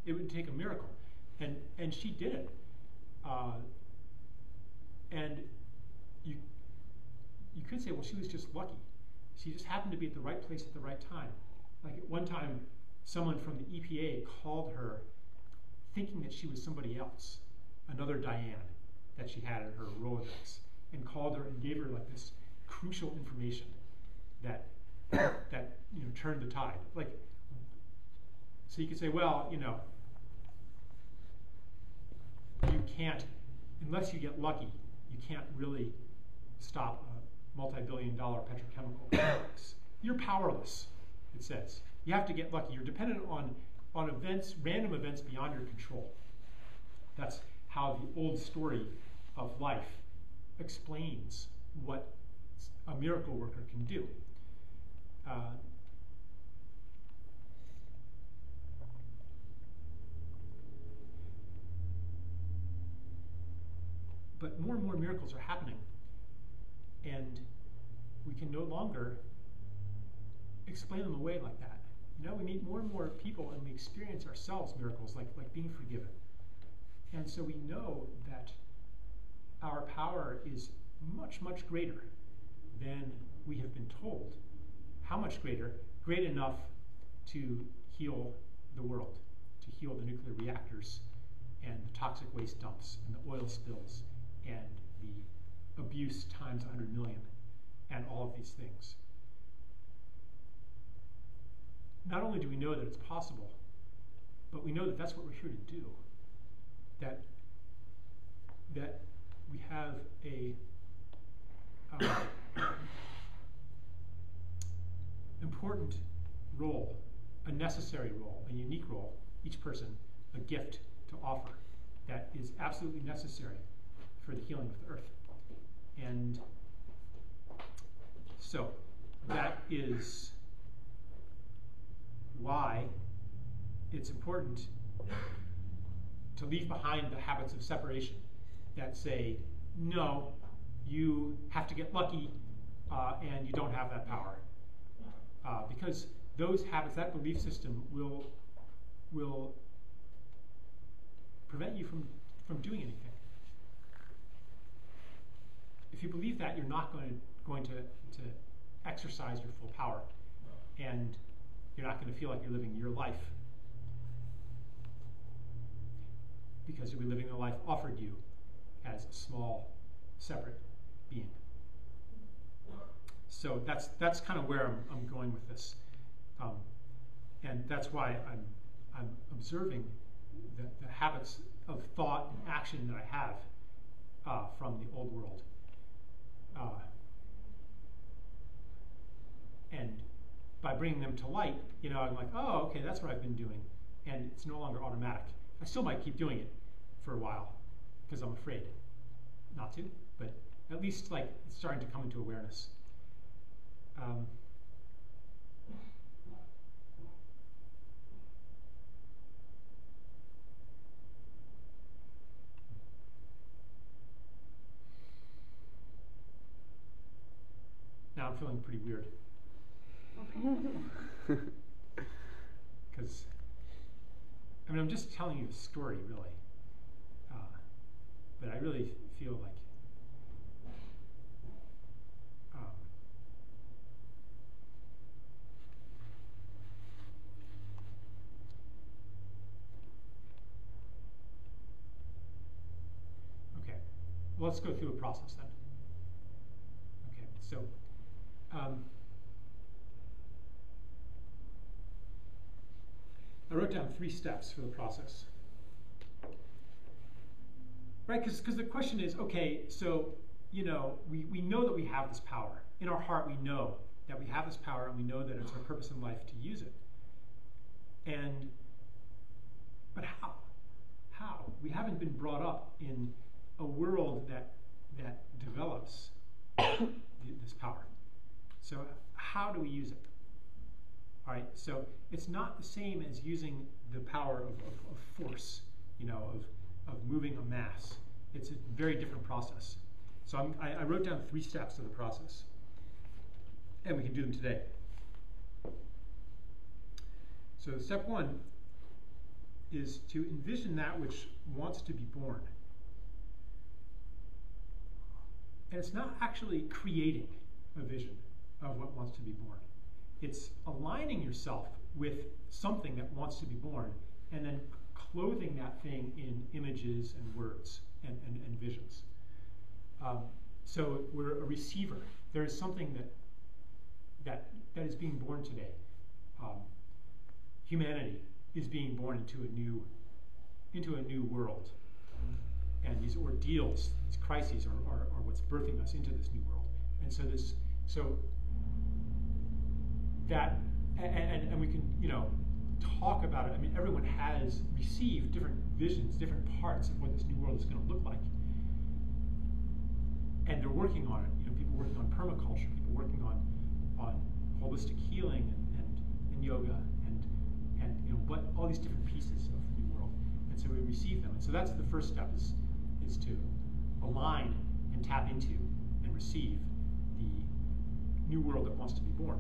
It would take a miracle. And she did it. And you could say, well, she was just lucky. She just happened to be at the right place at the right time. Like at one time, someone from the EPA called her thinking that she was somebody else, another Diane that she had in her Rolodex, and called her and gave her like this crucial information that turned the tide. Like, so you could say, well, you can't, unless you get lucky, you can't really stop a multi-billion-dollar petrochemical complex. You're powerless, it says. You have to get lucky. You're dependent on events, random events beyond your control. That's how the old story of life explains what a miracle worker can do. But more and more miracles are happening, and we can no longer explain them away like that. We meet more and more people, and we experience ourselves miracles, like being forgiven. And so we know that our power is much, much greater than we have been told. How much greater? Great enough to heal the world, to heal the nuclear reactors and the toxic waste dumps and the oil spills and the abuse times 100 million and all of these things. Not only do we know that it's possible, but we know that that's what we're here to do. That we have a important role, a necessary role, a unique role, each person, a gift to offer that is absolutely necessary for the healing of the earth. And so that is why it's important to leave behind the habits of separation that say, no, you have to get lucky and you don't have that power. Because those habits, that belief system will prevent you from doing anything. If you believe that, you're not going to exercise your full power, and you're not going to feel like you're living your life, because you'll be living the life offered you as a small, separate being. So that's kind of where I'm going with this, and that's why I'm observing the habits of thought and action that I have from the old world, and by bringing them to light, I'm like, oh, okay, that's what I've been doing, and it's no longer automatic. I still might keep doing it for a while because I'm afraid not to, but at least like it's starting to come into awareness. Now I'm feeling pretty weird. Because, I'm just telling you a story, really. But I really feel like okay, well, let's go through a process then. Okay, so I wrote down 3 steps for the process. Right, because the question is, okay, so, we know that we have this power. In our heart, we know that we have this power, and we know that it's our purpose in life to use it. But how? How? We haven't been brought up in a world that develops this power. So how do we use it? All right, so it's not the same as using the power of force, of moving a mass. It's a very different process. So I wrote down 3 steps of the process, and we can do them today. So step 1 is to envision that which wants to be born. And it's not actually creating a vision of what wants to be born. It's aligning yourself with something that wants to be born and then clothing that thing in images and words and visions. So we're a receiver. There is something that is being born today. Humanity is being born into a new world. And these ordeals, these crises are what's birthing us into this new world. And so and we can, talk about it. I mean, everyone has received different visions, different parts of what this new world is going to look like. And they're working on it. People working on permaculture, people working on holistic healing and yoga and but all these different pieces of the new world. And so we receive them. And so that's the first step is to align and tap into and receive the new world that wants to be born.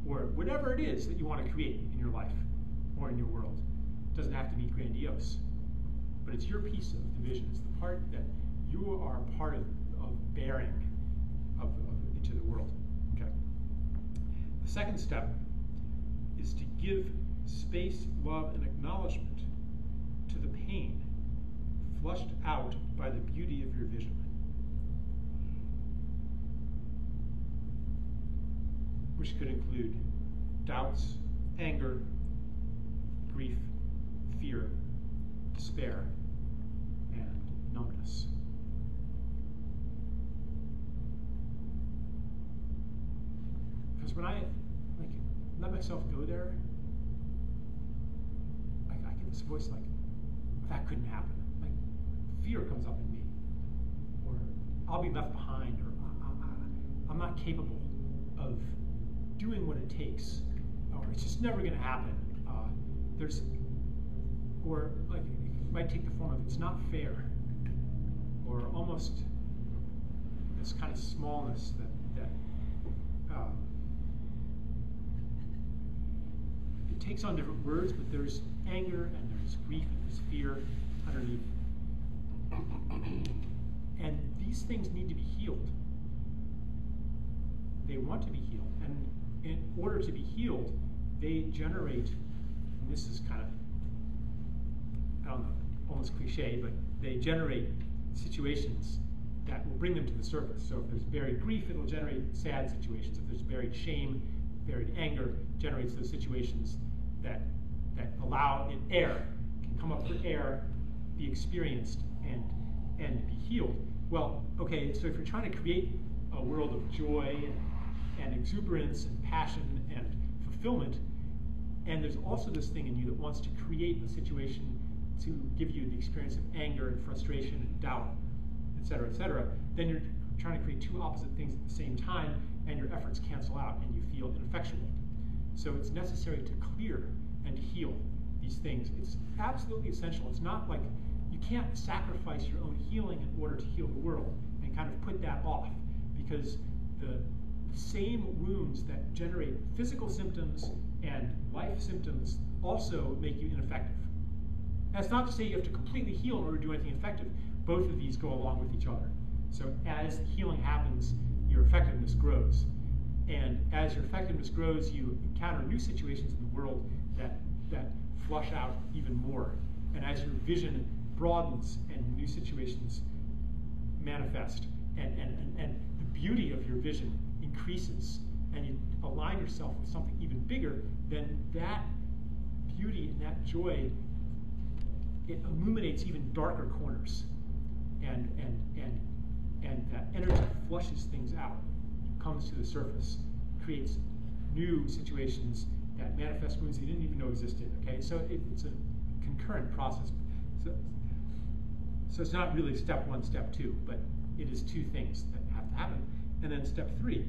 Or whatever it is that you want to create in your life or in your world. It doesn't have to be grandiose, but it's your piece of the vision. It's the part that you are part of bearing into the world. Okay. The second step is to give space, love, and acknowledgement to the pain flushed out by the beauty of your vision. Which could include doubts, anger, grief, fear, despair, and numbness. Because when I let myself go there, I get this voice that couldn't happen. Fear comes up in me, or I'll be left behind, or I'm not capable of doing what it takes, or it's just never going to happen. It might take the form of it's not fair, or almost this kind of smallness that it takes on different words, but there's anger and there's grief and there's fear underneath. And these things need to be healed. They want to be healed. And in order to be healed, they generate, and this is kind of, I don't know, almost cliche, but they generate situations that will bring them to the surface. So if there's buried grief, it'll generate sad situations. If there's buried shame, buried anger, generates those situations that allow air, can come up for air, be experienced, and be healed. Well, okay, so if you're trying to create a world of joy and exuberance and passion and fulfillment, and there's also this thing in you that wants to create a situation to give you the experience of anger and frustration and doubt, et cetera, then you're trying to create two opposite things at the same time, and your efforts cancel out and you feel ineffectual. So it's necessary to clear and heal these things. It's absolutely essential. It's not like you can't sacrifice your own healing in order to heal the world and kind of put that off, because the same wounds that generate physical symptoms and life symptoms also make you ineffective. That's not to say you have to completely heal in order to do anything effective. Both of these go along with each other. So as the healing happens, your effectiveness grows. And as your effectiveness grows, you encounter new situations in the world that flush out even more. And as your vision broadens and new situations manifest, and the beauty of your vision increases, and you align yourself with something even bigger, then that beauty and that joy, it illuminates even darker corners, and that energy flushes things out, comes to the surface, creates new situations that manifest wounds you didn't even know existed. Okay, so it's a concurrent process. So it's not really step one, step two, but it is two things that have to happen. And then step three,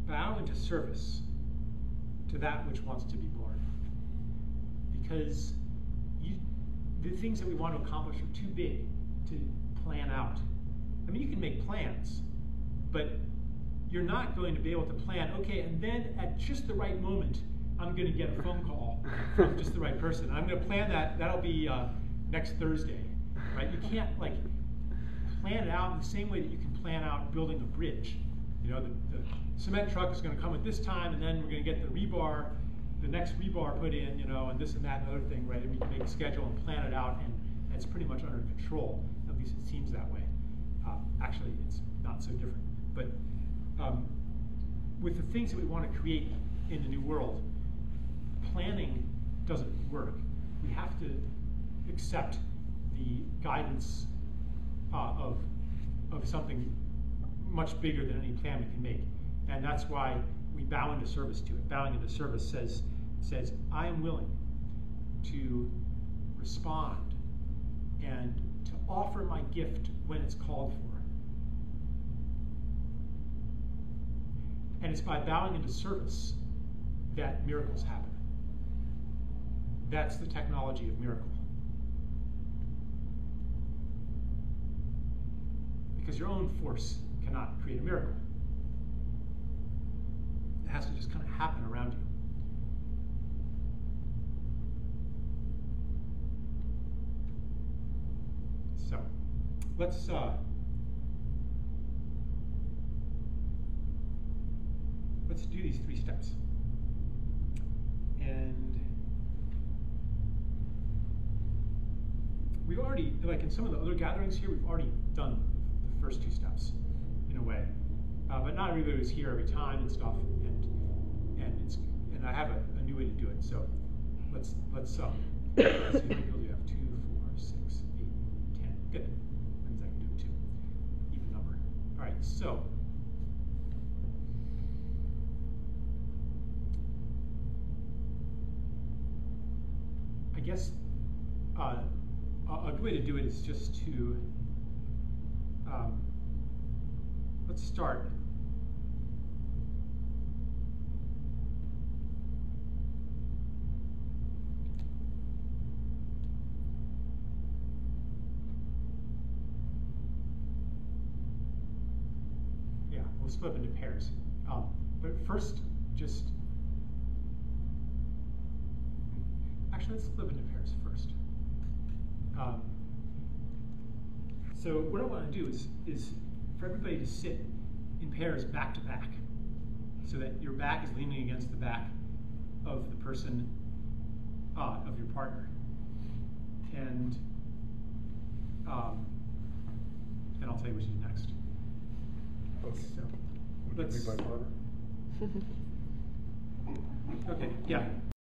bow into service to that which wants to be born. Because the things that we want to accomplish are too big to plan out. I mean, you can make plans, but you're not going to be able to plan, okay, and then at just the right moment, I'm going to get a phone call from just the right person. I'm going to plan that. That'll be next Thursday, right? You can't like plan it out in the same way that you can plan out building a bridge. You know, the cement truck is going to come at this time, and then we're going to get the rebar, the next rebar put in, you know, and this and that and other thing, right? And we can make a schedule and plan it out, and it's pretty much under control. At least it seems that way. Actually, it's not so different. But with the things that we want to create in the new world, planning doesn't work. We have to accept the guidance of something much bigger than any plan we can make. And that's why we bow into service to it. Bowing into service says I am willing to respond and to offer my gift when it's called for. And it's by bowing into service that miracles happen. That's the technology of miracle. Because your own force cannot create a miracle. It has to just kind of happen around you. So, let's do these 3 steps. And we've already, like in some of the other gatherings here, we've already done the first 2 steps in a way. But not everybody was here every time and stuff, and I have a new way to do it. So let's see how many people do you have? 2, 4, 6, 8, 10. Good. That means I can do it too. Even number. All right. So I guess a good way to do it is just to let's start. Yeah, we'll split up into pairs. But first, actually, let's split up into pairs first. So what I want to do is for everybody to sit in pairs back to back, so that your back is leaning against the back of the person, of your partner, and then I'll tell you what to do next. Okay. So Would you be my partner? okay, yeah.